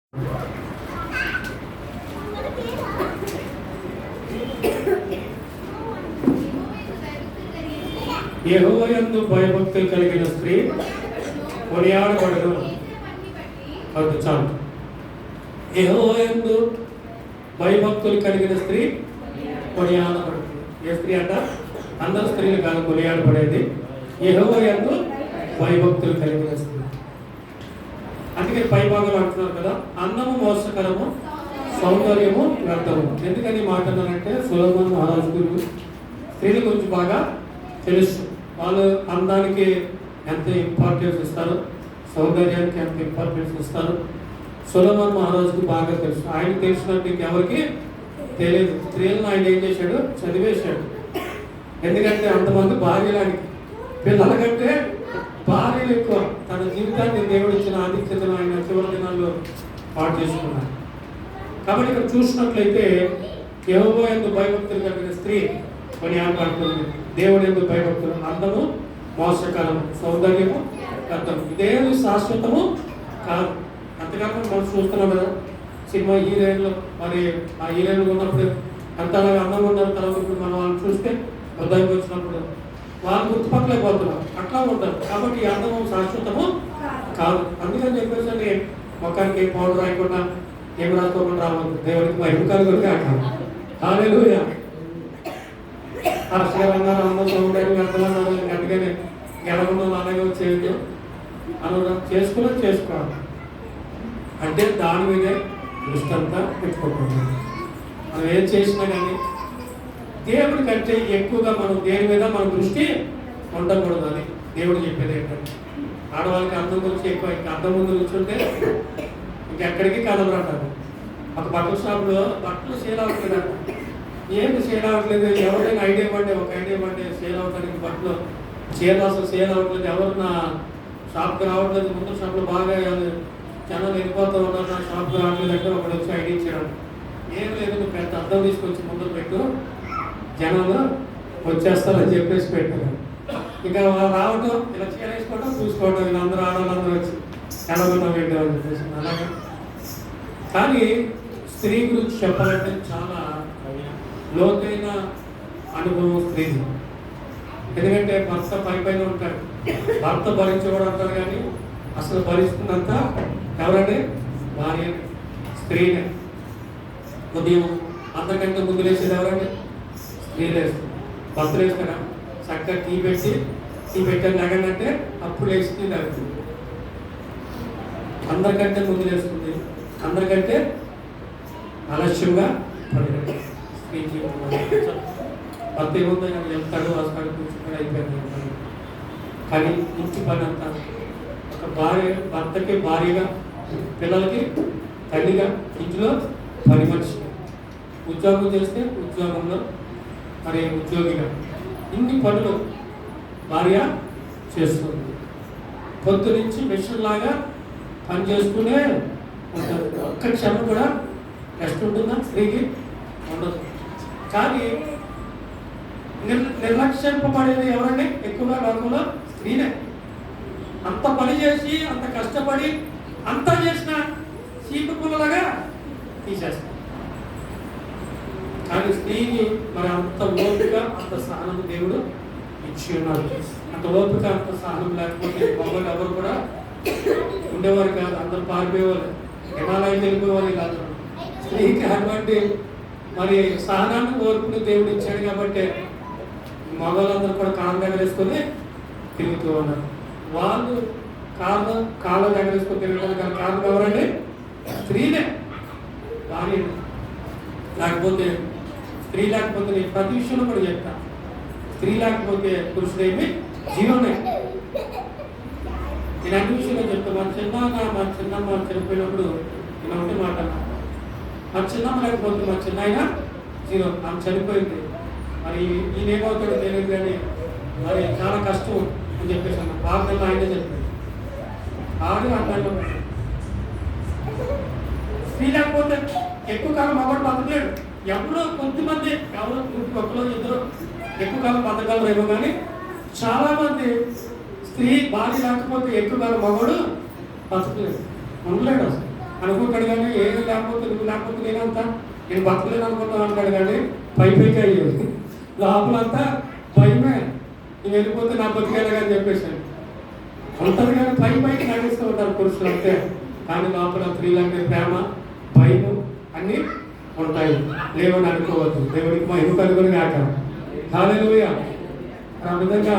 యెహోవాయందు భయభక్తులు కలిగిన స్త్రీ కొనియాడబడును. అది చాలు. యెహోవాయందు భయభక్తులు కలిగిన స్త్రీ కొనియాడబడుతుంది. ఏ స్త్రీ అంట? అందరు స్త్రీలు కాదు కొనియాడబడేది, యెహోవాయందు భయభక్తులు కలిగిన స్త్రీ. అందుకే పై భాగంలో అంటున్నారు కదా, అందము మోసకరము, సౌందర్యము వ్యర్థము. ఎందుకని మాట అన్నారంటే సొలొమోను మహారాజు స్త్రీల గురించి బాగా తెలుసు. వాళ్ళు అందానికి ఎంత ఇంపార్టెన్స్ ఇస్తారు, సౌందర్యానికి ఎంత ఇంపార్టెన్స్ ఇస్తారు. సొలొమోను మహారాజుకు బాగా తెలుసు. ఆయన తెలిసినట్టు ఇంకెవరికి తెలియదు. స్త్రీలను ఆయన ఏం చేశాడు? చదివేశాడు. ఎందుకంటే అంతమంది భార్యలానికి, పిల్లల కంటే భార్యలు ఎక్కువ. తన జీవితాన్ని దేవుడు ఇచ్చిన ఆధిక్యతను ఆయన చివరి దినాల్లో పాటు చేసుకున్నాడు. కాబట్టి ఇక్కడ చూసినట్లయితే యెహోవాయందు భయభక్తులు కలిగిన స్త్రీ కొనియాడబడుతుంది. దేవుడు యందు భయభక్తులు, అందము మోసకరము, సౌందర్యము వ్యర్థము. ఇదేమి శాశ్వతము కాదు. అంతేకాకుండా మనం చూస్తున్నాం కదా సినిమా హీరోయిన్లు, మరి ఆ హీరోయిన్లు ఉన్నప్పుడు అంతలాగా అందంగా ఉన్న తర్వాత ఇప్పుడు మనం వాళ్ళని చూస్తే వృద్ధానికి వచ్చినప్పుడు వాళ్ళు గుర్తుపట్టలేకపోతున్నారు. అట్లా ఉంటారు. కాబట్టి ఈ అందము శాశ్వతము కాదు. అందుకని చెప్పేసి మొక్కనికి పౌడర్ రాయకుండా ఏం రాసుకోకుండా రావద్దు. దేవుడికి మహిమ కలుగురుగా అంటారు. హల్లెలూయా. అక్షరంగారు అందం సౌందర్యం వ్యర్థమన్నారు. అందుకని గెలకుండా అలాగే వచ్చేది అనురాధం చేసుకోవాలి. అంటే దాని మీదే దృష్టి అంతా పెట్టుకోకూడదు. మనం ఏం చేసినా కానీ దేవుడి కంటే ఎక్కువగా మనం దేని మీద మన దృష్టి ఉండకూడదు. అని దేవుడు చెప్పేది ఏంటంటే, ఆడవాళ్ళకి అందం గురించి ఎక్కువ, ఇంకా అందం ముందు కూర్చుంటే ఇంకెక్కడికి కదలరంటారు. ఒక బట్టల షాప్లో బట్టలు సేల్ అవ్వట్లేదంట. ఏంటి సేల్ అవ్వట్లేదు? ఎవరైనా ఐడియా ఇవ్వండి, ఒక ఐడియా ఇవ్వండి. సేల్ అవ్వడానికి బట్టలు చీరలు అసలు సేల్ అవ్వట్లేదు. ఎవరు నా షాప్కి రావట్లేదు. ముందు షాప్లో బాగా జనాలు వెళ్ళిపోతూ ఉన్నారు, నా షాప్కి రావట్లేదు అంటే ఒకటి వచ్చి ఐడియా ఇచ్చాడు. ఏం లేదు, నువ్వు పెద్ద అద్దం తీసుకొచ్చి ముందు పెట్టు, జనాలు వచ్చేస్తారని చెప్పేసి పెట్టారు. ఇక రావటం, ఇలా చీర వేసుకోవడం, చూసుకోవడం, వీళ్ళందరూ ఆడవాళ్ళందరూ వచ్చి ఎలా ఉన్నాం ఏంటో అని చెప్పేసి అలాగే. కానీ స్త్రీ గురించి చెప్పాలంటే చాలా లోతైన అనుభవం స్త్రీది. ఎందుకంటే భర్త పైన ఉంటాడు, భర్త భరించకూడదు అంటారు. కానీ అసలు భరిస్తున్నంత ఎవరంటే భార్య, స్త్రీనే. ఉదయం అందరికంటే ముందు లేచేది ఎవరంటే స్త్రీలు వేస్తుంది. భర్తలు వేస్తారా? చక్కగా టీ పెట్టని లేకంటే అప్పుడు వేస్తుంది తాగుతుంది. అందరికంటే ముందు వేస్తుంది, అందరికంటే ఆలస్యంగా పడినట్టు స్త్రీ జీవితం. భర్త ఏముందో నాకు వెళ్తాడు, వస్తాడు, కూర్చుంటాడు, అయిపోయింది. కానీ ఇంటి పని అంతా ఒక భార్య, భర్తకి భార్యగా, పిల్లలకి తల్లిగా, ఇంట్లో పని మనిషిగా, ఉద్యోగం చేస్తే ఉద్యోగంలో మరి ఉద్యోగిగా, ఇన్ని పనులు భార్య చేస్తుంది. పొద్దు నుంచి మిషన్ లాగా పని చేసుకునే ఉంటుంది. ఒక్క క్షణం కూడా రెస్ట్ ఉంటుందా స్త్రీకి? ఉండదు. కానీ నిర్లక్ష్యింపబడేది ఎవరండి? ఎక్కువగా లోకంలో స్త్రీనే. అంత పని చేసి, అంత కష్టపడి, అంతా చేసిన చీపు పుల్లలాగా తీసేస్తాం. కానీ స్త్రీని మరి అంత ఓపిక, అంత సహనం దేవుడు ఇచ్చి ఉన్నాడు. అంత ఓపిక, అంత సహనం లేకపోతే మగవాళ్ళు ఎవరు కూడా ఉండేవారు కాదు. అందరూ పారిపోయేవాళ్ళు, హిమాలయం వెళ్ళిపోయేవాళ్ళు కాదు. స్త్రీకి అటువంటి మరి సహనాన్ని ఓర్పుని దేవుడు ఇచ్చాడు. కాబట్టి మగవాళ్ళందరూ కూడా కాళ్ళ దగ్గర వేసుకొని తిరుగుతూ ఉన్నారు. వాళ్ళు కాళ్ళ దగ్గర వేసుకొని తిరగడానికి కారణం ఎవరండి? స్త్రీనే, భార్య. లేకపోతే స్త్రీ లేకపోతే నేను ప్రతి విషయంలో కూడా చెప్తా, స్త్రీ లేకపోతే పురుషుడేమి జీవమే. నేను అన్ని విషయంలో చెప్తాను. మా చిన్నమ్మ చనిపోయినప్పుడు నేను ఒకటి మాట, మా చిన్నమ్మ లేకపోతే మా చిన్నాయన జీరో. ఆమె చనిపోయింది. మరి ఈయన ఏమవుతాడో తెలియదు, కానీ మరి చాలా కష్టం అని చెప్పేసి అన్న బాగా ఆయనే చెప్పాడు. ఆడు అన్నాడు, స్త్రీ లేకపోతే ఎక్కువ కాలం మగవాడు బతకలేడు. ఎవరో కొంతమంది, ఎవరో ఒకరు ఇద్దరు ఎక్కువ కాలం బతకగలరేమో. కానీ చాలా మంది స్త్రీ భార్య లేకపోతే ఎక్కువ కాలం మగవాడు బతకలేడు, ఉండలేడు అసలు. అనుకుంటాడు కానీ ఏది లేకపోతే నువ్వు లేకపోతే నేనంతా నేను బతకలేను అనుకుంటాను అంటాడు కానీ పైకి అయ్యేది లోపలంతా భయమే. నేను వెళ్ళిపోతే నా బతికేలాగా అని చెప్పేసాను ఉంటుంది కానీ పైకి నడిస్తూ ఉంటారు పురుషులు అంతే. కానీ లోపల స్త్రీలంటే ప్రేమ భయము అన్నీ ఉంటాయి. లేవని అనుకోవద్దు. దేవుడికి మహిమ కలుగును గాక. హల్లెలూయా. ఆ విధంగా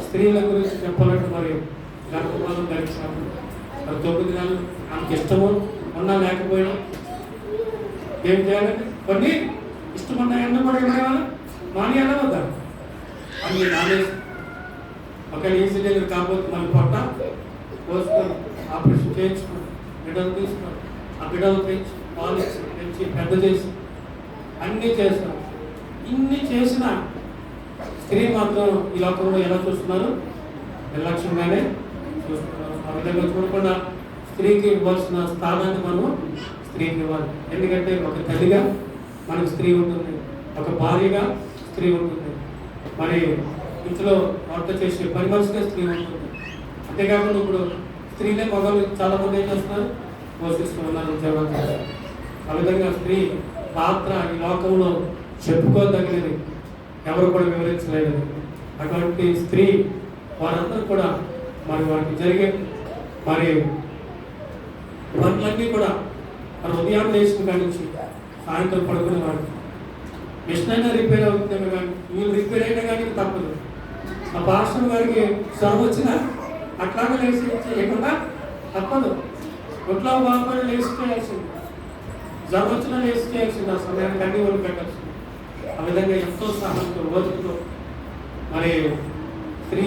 స్త్రీల గురించి చెప్పాలంటే మరి గర్భపాతం ధరించినప్పుడు మరి 9 నెలలు ఆమెకి ఇష్టము ఉన్నా లేకపోయినా ఏం చేయాలంటే కొన్ని ఇష్టమున్నాయన్నా కూడా ఏమన్నా మానేయాలా వద్దా అన్ని నానేసి ఒకవేళ ఈజీ డెలివరీ కాకపోతే మళ్ళీ పొట్ట పోసుకొని ఆపరేషన్ చేయించుకొని బిడ్డలు తీసుకొని ఆ బిడ్డలు పెంచి పాలు పెంచి పెద్ద చేసి అన్నీ చేస్తాం. ఇన్ని చేసిన స్త్రీ మాత్రం ఈ లోకంలో ఎలా చూస్తున్నారు? నిర్లక్ష్యంగానే చూస్తున్నారు. ఆ విధంగా చూడకుండా స్త్రీకి ఇవ్వాల్సిన స్థానాన్ని మనం స్త్రీకి ఇవ్వాలి. ఎందుకంటే ఒక తల్లిగా మనకు స్త్రీ ఉంటుంది, ఒక భార్యగా స్త్రీ ఉంటుంది, మరి ఇంట్లో వంట చేసే పని మనిషిగా స్త్రీ ఉంటుంది. అంతేకాకుండా ఇప్పుడు స్త్రీలే మగవాళ్ళు చాలా మంది ఏం చేస్తున్నారు? పోషిస్తూ ఉన్నారు, ఉద్యోగం చేస్తారు. ఆ విధంగా స్త్రీ పాత్ర ఈ లోకంలో చెప్పుకోదగినది, ఎవరు కూడా వివరించలేదు. అటువంటి స్త్రీ వారందరూ కూడా మరి వారికి జరిగే మరి పనులన్నీ కూడా మరి ఉదయం లేచిన కాడి నుంచి సాయంత్రం పడుకునే వాడికి మిషన్ అయినా రిపేర్ అవుతుందేమో కానీ వీళ్ళు రిపేర్ అయినా కానీ తప్పదు. ఆ పాస్టర్ గారికి శ్రమ వచ్చినా అట్లాగే లేచి చేయకుండా తప్పదు. ఒట్లో బాగుపడి లేచి చేయాల్సింది, జ్వరం వచ్చినా లేచి చేయాల్సింది, ఆ సమయానికి అన్ని వాళ్ళు పెట్టాల్సింది. ఆ విధంగా ఎంతో సహనంతో ఓర్పుతో మరి స్త్రీ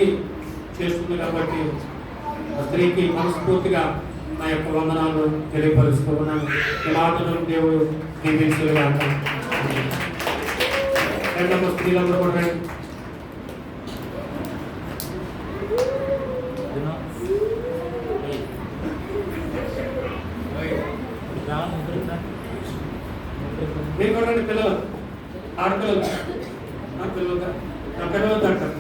చేస్తుంది. కాబట్టి ఆ స్త్రీకి మనస్ఫూర్తిగా నా యొక్క వందనాలు తెలియపరుస్తూ ఉన్నాను. ఈ మాటలను దేవుడు దీవించుగా రెండవ స్త్రీలందరూ కూడా మీరు కూడా పిల్లలు ఆడపిల్లలు పిల్లలు అంటారు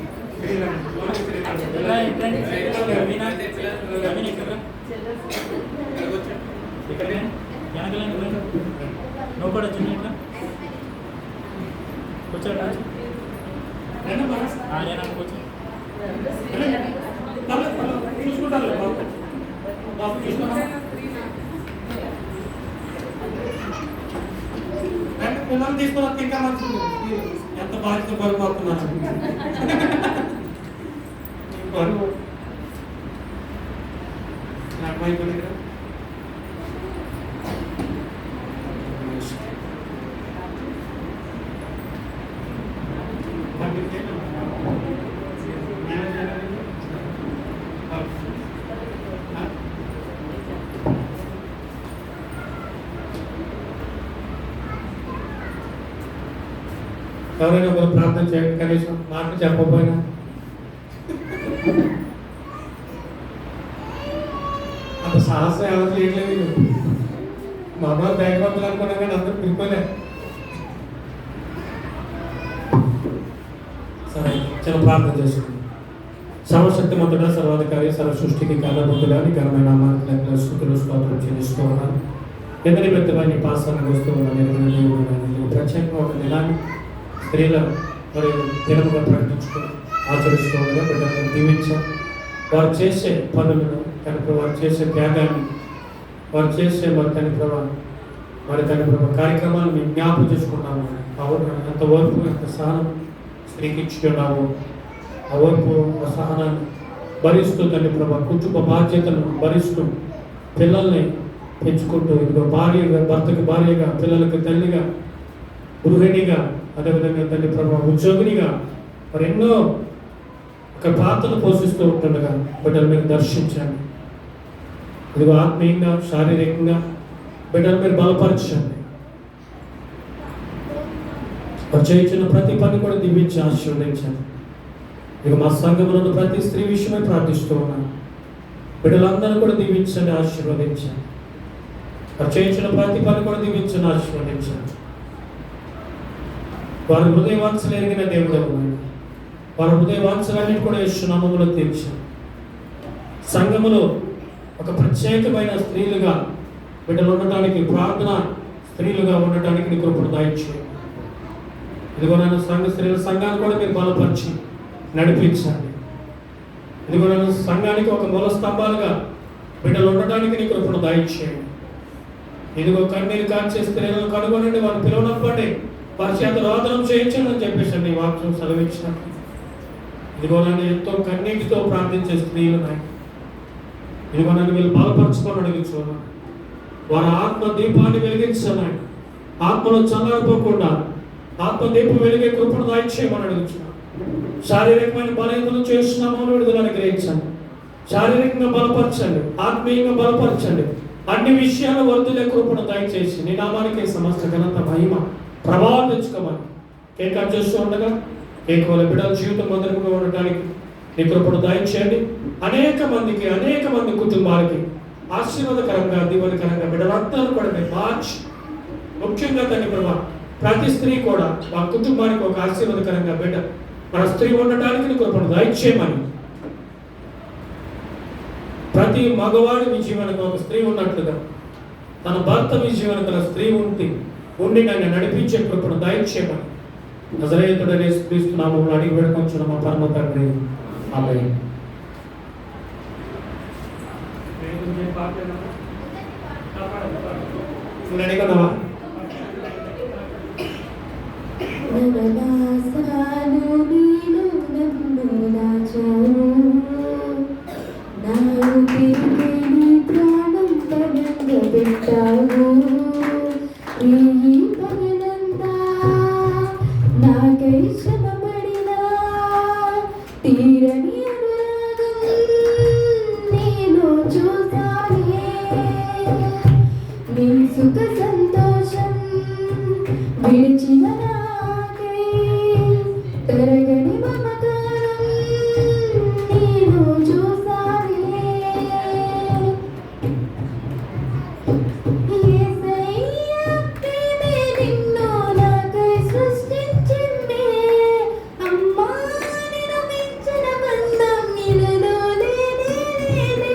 నువ్వు కూడా చిన్న ఇట్లా కూర్చోండి కూర్చో చూసుకుంటారు. పిల్లలు తీసుకుని ఇంకా మంచిది. ఎంత బాధ్యత పడిపోతున్నారు నాకు అయిపోయింది కదా. ఎవరైనా ఒకరు ప్రార్థన చేయండి, కనీసం మాట చెప్పకపోయినా. అంత సాహసం ఎవరు చేయట్లేదు. మా అమ్మ బ్యాంక్ అనుకున్నా కానీ అందరూ పిలుకోలే. సరే చిన్న ప్రార్థన చేసుకుంది. సర్వశక్తిమంతుడ, సర్వాధికారి, సర్వ సృష్టికి కారణభూతులని ఘనమైన నామానికి స్తుతులు స్తోత్రం చెల్లిస్తూ ఉన్నాను. ఎందరి పెద్దవాడిని పాసానికి వస్తూ ఉన్నాను. ప్రత్యేకంగా ఒక దినాన్ని స్త్రీల మరియు దినముగా ప్రకటించుకుని ఆచరిస్తూ ఉండగా బిడ్డలను దీవించాం. వారు చేసే పనులను కనుక, వారు చేసే త్యాగాన్ని, వారు చేసే మరి తన ప్రభావం మరి తన ప్రభావ కార్యక్రమాలను మేము జ్ఞాపకం చేసుకున్నాము. ఎంత ఓర్పు, ఎంత సహనం స్త్రీకి ఇచ్చుకున్నాము. ఆ ఓర్పు, ఆ సహనాన్ని భరిస్తూ తన ప్రభావ కుటుంబ బాధ్యతలను భరిస్తూ పిల్లల్ని పెంచుకుంటూ ఇదిగో భార్యగా, భర్తకి భార్యగా, పిల్లలకు తల్లిగా, గృహిణిగా, అదేవిధంగా తల్లి ప్రభావ ఉద్యోగినిగా మరి ఎన్నో ఒక పాత్రలు పోషిస్తూ ఉంటుండగా బిడ్డలు మీరు దర్శించండి. ఇదిగో ఆత్మీయంగా, శారీరకంగా బిడ్డలు మీరు బలపరచండి. వారు చేయించిన ప్రతి పని కూడా దీవించి ఆశీర్వదించండి. ఇక మా సంఘంలో ప్రతి స్త్రీ విషయమై ప్రార్థిస్తూ ఉన్నాను. బిడ్డలందరూ కూడా దీవించండి, ఆశీర్వదించండి. వారు చేయించిన ప్రతి పని కూడా దీవించండి, ఆశీర్వదించండి. వారి హృదయవాంఛలు ఎరిగిన దేవుడు ఉన్నాడు. వారి హృదయవాంఛలన్నిటి కూడా యేసునామములో తీర్చాడు. సంఘములో ఒక ప్రత్యేకమైన స్త్రీలుగా బిడ్డలు ఉండటానికి, ప్రార్థన స్త్రీలుగా ఉండటానికి నీ కృపను దయచేయండి. ఇదిగో నన్ను స్త్రీల సంఘాన్ని కూడా మీరు బలపరిచి నడిపించండి. ఇదిగో నన్ను సంఘానికి ఒక మూల స్తంభాలుగా బిడ్డలు ఉండటానికి నీ కృపను దయచేయండి. ఇదిగో కన్నీరు కార్చే స్త్రీలను కనుగొనండి, వారు పిలువనప్పటి వారి చేత రోదనం చేయించండి అని చెప్పేసి నీ వాక్యం సెలవిచ్చినట్టు ఇదిగో నన్ను ఎంతో కన్నీటితో ప్రార్థించే స్త్రీలు నాయన, ఇదిగో నన్ను వీళ్ళు బలపరచుకొని అడుగుతున్నాను. వారి ఆత్మ దీపాన్ని వెలిగించాలి, ఆత్మలో చల్లారిపోకుండా ఆత్మ దీపం వెలిగే కృపను దయచేయమని అడుగుతున్నాను. శారీరకమైన బలహీనతలు చేస్తున్నామో విడుదలను గ్రహించండి, శారీరకంగా బలపరచండి, ఆత్మీయంగా బలపరచండి. అన్ని విషయాల వర్ధులే కృపను దయచేసి నీ నామానికి సమస్త ఘనత, మహిమ, ప్రభావం తెచ్చుకోమని కేక్ చేస్తూ ఉండగా కేవల బిడ్డల జీవితం మధురంగా ఉండటానికి నీ కృపను దయచేయండి. అనేక మంది కుటుంబాలకి ఆశీర్వాదకరంగా, దీవెనకరంగా బిడ్డలందరూ కూడా మీరు మార్చి, ముఖ్యంగా తండ్రి ప్రభా ప్రతి స్త్రీ కూడా ఆ కుటుంబానికి ఒక ఆశీర్వాదకరంగా బిడ్డ మన స్త్రీ ఉండటానికి నీ కృపను దయచేయమని, ప్రతి మగవాడి మీ జీవనకు ఒక స్త్రీ ఉన్నట్లుగా తన భర్త మీ జీవనకు స్త్రీ ఉండి నన్ను నడిపించే కృపను దయచేయమని నజరేయుడైన యేసుక్రీస్తు నామములో అడిగి వేడుకొంచున్న మా పరమ తండ్రి, ఆమేన్. తీరని అనురాగం నీలో చూసానే, నీ సుఖ సంతోషం విడిచిన నాకై తరగని మమకారం నీలో చూసానే. యేసయ్యా ప్రేమే నిన్ను నాకై సృష్టించింది, అమ్మా నిన్ను మించిన బంధం ఇలలో లేనే లేదే.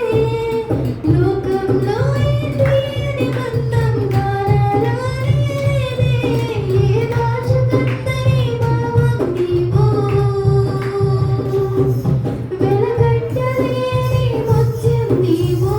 లోకంలో ఈ తీయని బంధం కానరానే లేదే. ఏ భాషకందరి భావం నీవు, వెలకట్టలేని ముత్యం నీవు.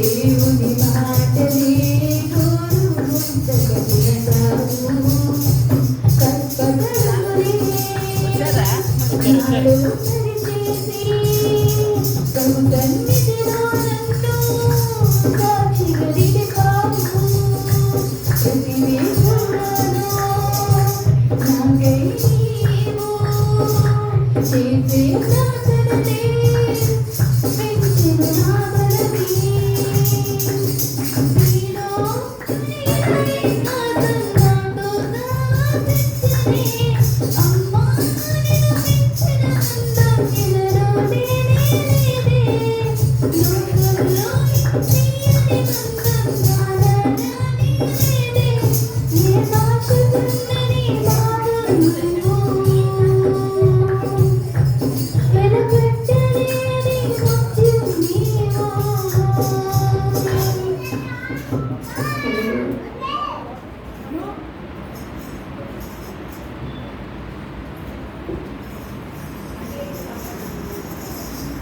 దేవుని మాటలే